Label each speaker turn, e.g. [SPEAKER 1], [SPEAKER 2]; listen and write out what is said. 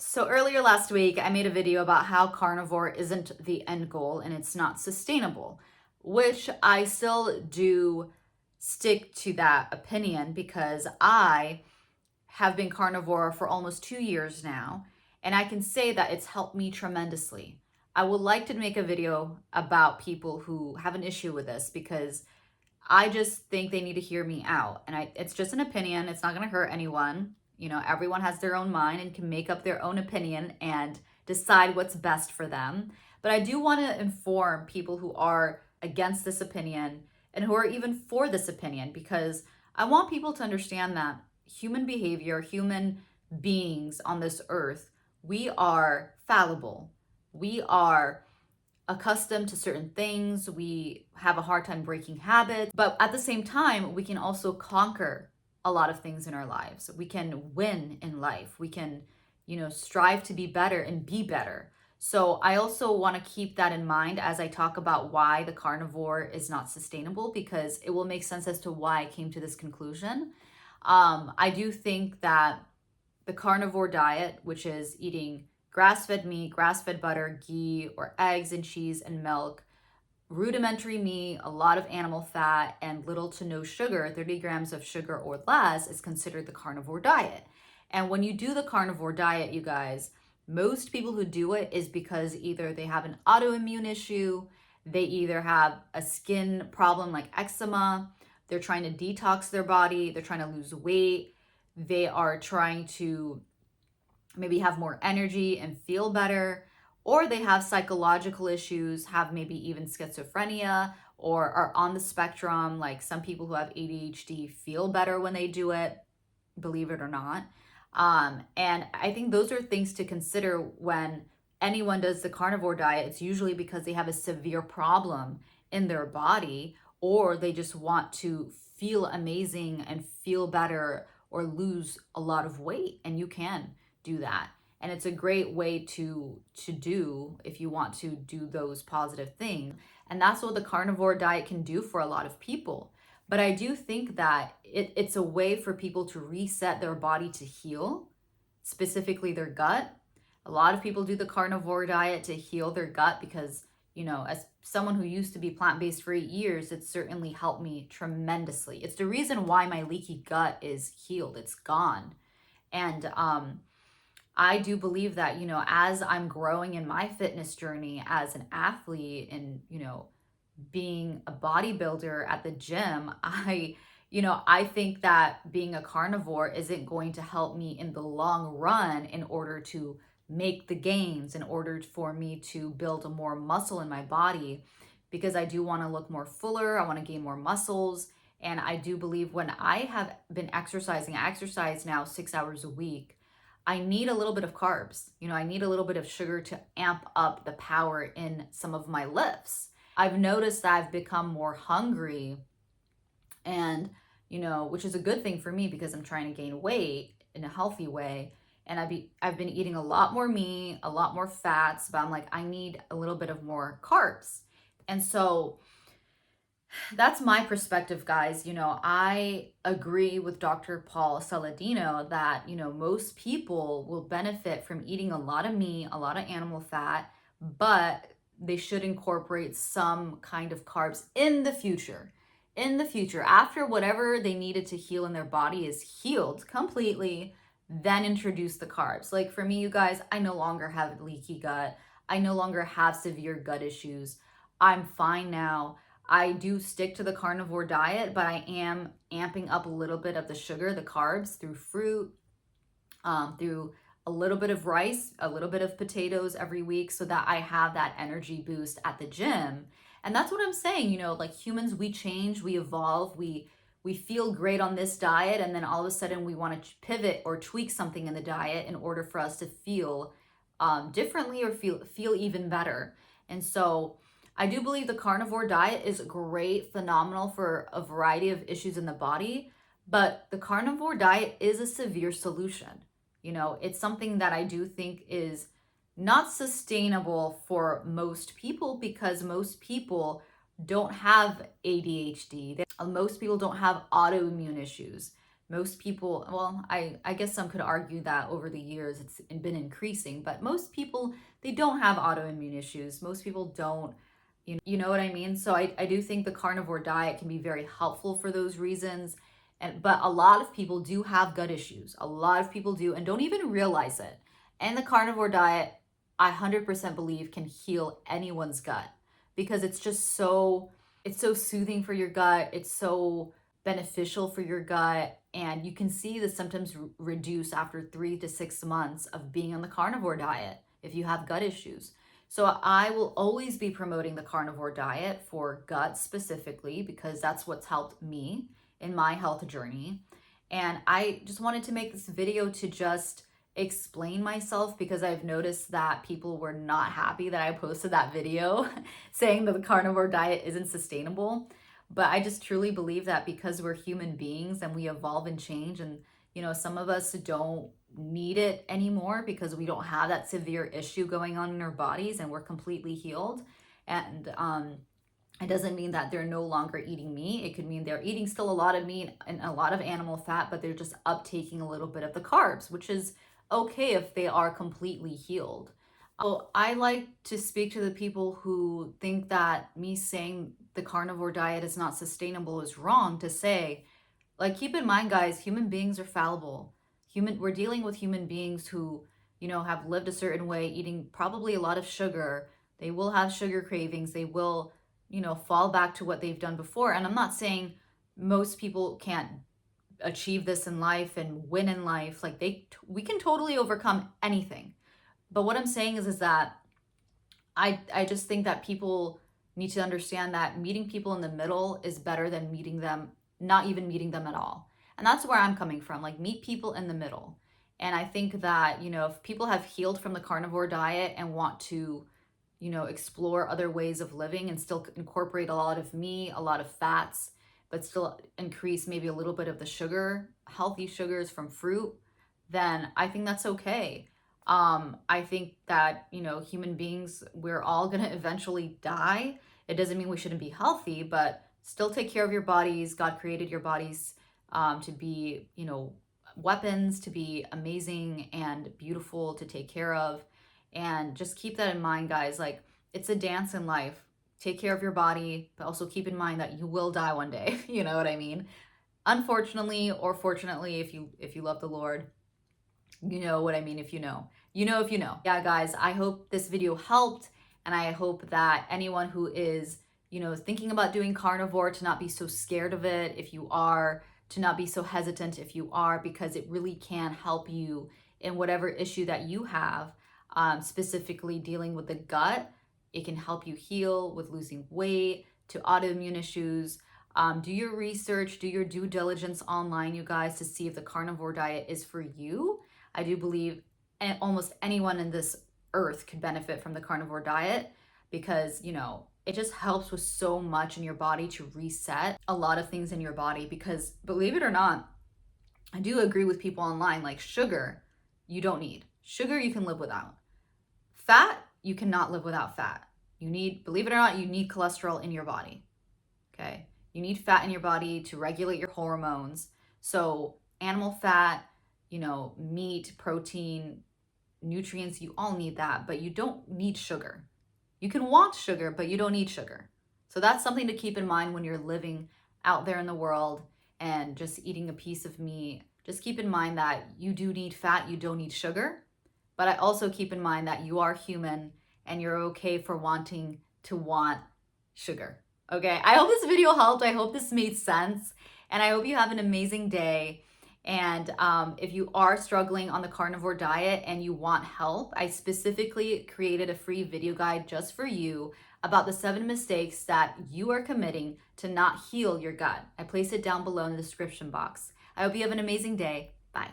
[SPEAKER 1] So earlier last week, I made a video about how carnivore isn't the end goal and it's not sustainable, which I still do stick to that opinion because I have been carnivore for almost 2 years now, and I can say that it's helped me tremendously. I would like to make a video about people who have an issue with this because I just think they need to hear me out. And it's just an opinion. It's not going to hurt anyone. Everyone has their own mind and can make up their own opinion and decide what's best for them. But I do want to inform people who are against this opinion and who are even for this opinion, because I want people to understand that human behavior, human beings on this earth, we are fallible. We are accustomed to certain things. We have a hard time breaking habits, but at the same time, we can also conquer a lot of things in our lives. We can win in life. We can, strive to be better and be better. So I also want to keep that in mind as I talk about why the carnivore is not sustainable, because it will make sense as to why I came to this conclusion. I do think that the carnivore diet, which is eating grass-fed meat, grass-fed butter, ghee, or eggs and cheese and milk, rudimentary meat, a lot of animal fat, and little to no sugar, 30 grams of sugar or less, is considered the carnivore diet. And when you do the carnivore diet, you guys, most people who do it is because either they have an autoimmune issue, they either have a skin problem like eczema, they're trying to detox their body, they're trying to lose weight, they are trying to maybe have more energy and feel better, or they have psychological issues, have maybe even schizophrenia, or are on the spectrum. Like some people who have ADHD feel better when they do it, believe it or not. And I think those are things to consider when anyone does the carnivore diet. It's usually because they have a severe problem in their body, or they just want to feel amazing and feel better or lose a lot of weight, and you can do that. And it's a great way to do if you want to do those positive things. And that's what the carnivore diet can do for a lot of people. But I do think that it's a way for people to reset their body to heal, specifically their gut. A lot of people do the carnivore diet to heal their gut because, as someone who used to be plant-based for 8 years, it certainly helped me tremendously. It's the reason why my leaky gut is healed. It's gone. And I do believe that, as I'm growing in my fitness journey as an athlete and, being a bodybuilder at the gym, I think that being a carnivore isn't going to help me in the long run in order to make the gains, in order for me to build more muscle in my body, because I do want to look more fuller. I want to gain more muscles. And I do believe when I have been exercising, I exercise now 6 hours a week, I need a little bit of carbs. I need a little bit of sugar to amp up the power in some of my lifts. I've noticed that I've become more hungry, and, which is a good thing for me because I'm trying to gain weight in a healthy way. And I've been eating a lot more meat, a lot more fats, but I'm like, I need a little bit of more carbs. And so that's my perspective, guys. I agree with Dr. Paul Saladino that, most people will benefit from eating a lot of meat, a lot of animal fat, but they should incorporate some kind of carbs in the future. In the future, after whatever they needed to heal in their body is healed completely, then introduce the carbs. Like for me, you guys, I no longer have leaky gut. I no longer have severe gut issues. I'm fine now. I do stick to the carnivore diet, but I am amping up a little bit of the sugar, the carbs, through fruit, through a little bit of rice, a little bit of potatoes every week, so that I have that energy boost at the gym. And that's what I'm saying, like humans, we change, we evolve, we feel great on this diet, and then all of a sudden we want to pivot or tweak something in the diet in order for us to feel differently or feel even better. And so I do believe the carnivore diet is great, phenomenal for a variety of issues in the body, but the carnivore diet is a severe solution. It's something that I do think is not sustainable for most people, because most people don't have ADHD. Most people don't have autoimmune issues. most people, well, I guess some could argue that over the years it's been increasing, but most people, they don't have autoimmune issues. Most people don't, you know what I mean? So I do think the carnivore diet can be very helpful for those reasons. But a lot of people do have gut issues. A lot of people do and don't even realize it. And the carnivore diet, I 100% believe, can heal anyone's gut because it's just it's so soothing for your gut. It's so beneficial for your gut. And you can see the symptoms reduce after 3 to 6 months of being on the carnivore diet if you have gut issues. So I will always be promoting the carnivore diet for gut specifically because that's what's helped me in my health journey. And I just wanted to make this video to just explain myself because I've noticed that people were not happy that I posted that video saying that the carnivore diet isn't sustainable. But I just truly believe that because we're human beings and we evolve and change, and some of us don't need it anymore because we don't have that severe issue going on in our bodies and we're completely healed. And it doesn't mean that they're no longer eating meat. It could mean they're eating still a lot of meat and a lot of animal fat, but they're just uptaking a little bit of the carbs, which is okay if they are completely healed. So I like to speak to the people who think that me saying the carnivore diet is not sustainable is wrong, to say, like, keep in mind, guys, human beings are fallible. We're dealing with human beings who, have lived a certain way, eating probably a lot of sugar. They will have sugar cravings. They will, fall back to what they've done before. And I'm not saying most people can't achieve this in life and win in life. Like we can totally overcome anything. But what I'm saying is that I just think that people need to understand that meeting people in the middle is better than not even meeting them at all. And that's where I'm coming from. Like, meet people in the middle. And I think that, if people have healed from the carnivore diet and want to, explore other ways of living and still incorporate a lot of meat, a lot of fats, but still increase maybe a little bit of the sugar, healthy sugars from fruit, then I think that's okay. I think that, human beings, we're all going to eventually die. It doesn't mean we shouldn't be healthy, but still take care of your bodies. God created your bodies to be, weapons, to be amazing and beautiful to take care of. And just keep that in mind, guys. Like, it's a dance in life. Take care of your body, but also keep in mind that you will die one day. You know what I mean? Unfortunately, or fortunately, if you love the Lord, you know what I mean. If you know, if you know. Yeah, guys, I hope this video helped. And I hope that anyone who is, thinking about doing carnivore, to not be so scared of it if you are, to not be so hesitant if you are, because it really can help you in whatever issue that you have, specifically dealing with the gut. It can help you heal with losing weight, to autoimmune issues. Do your research, do your due diligence online, you guys, to see if the carnivore diet is for you. I do believe almost anyone in this earth could benefit from the carnivore diet because, it just helps with so much in your body to reset a lot of things in your body. Because believe it or not, I do agree with people online, like sugar, you don't need. Sugar you can live without. Fat, you cannot live without fat. Believe it or not, you need cholesterol in your body. Okay? You need fat in your body to regulate your hormones. So animal fat, meat, protein, nutrients, you all need that, but you don't need sugar. You can want sugar, but you don't need sugar. So that's something to keep in mind when you're living out there in the world and just eating a piece of meat. Just keep in mind that you do need fat, you don't need sugar. But I also keep in mind that you are human and you're okay for wanting to want sugar. Okay, I hope this video helped. I hope this made sense. And I hope you have an amazing day. And if you are struggling on the carnivore diet and you want help, I specifically created a free video guide just for you about the 7 mistakes that you are committing to not heal your gut. I place it down below in the description box. I hope you have an amazing day. Bye.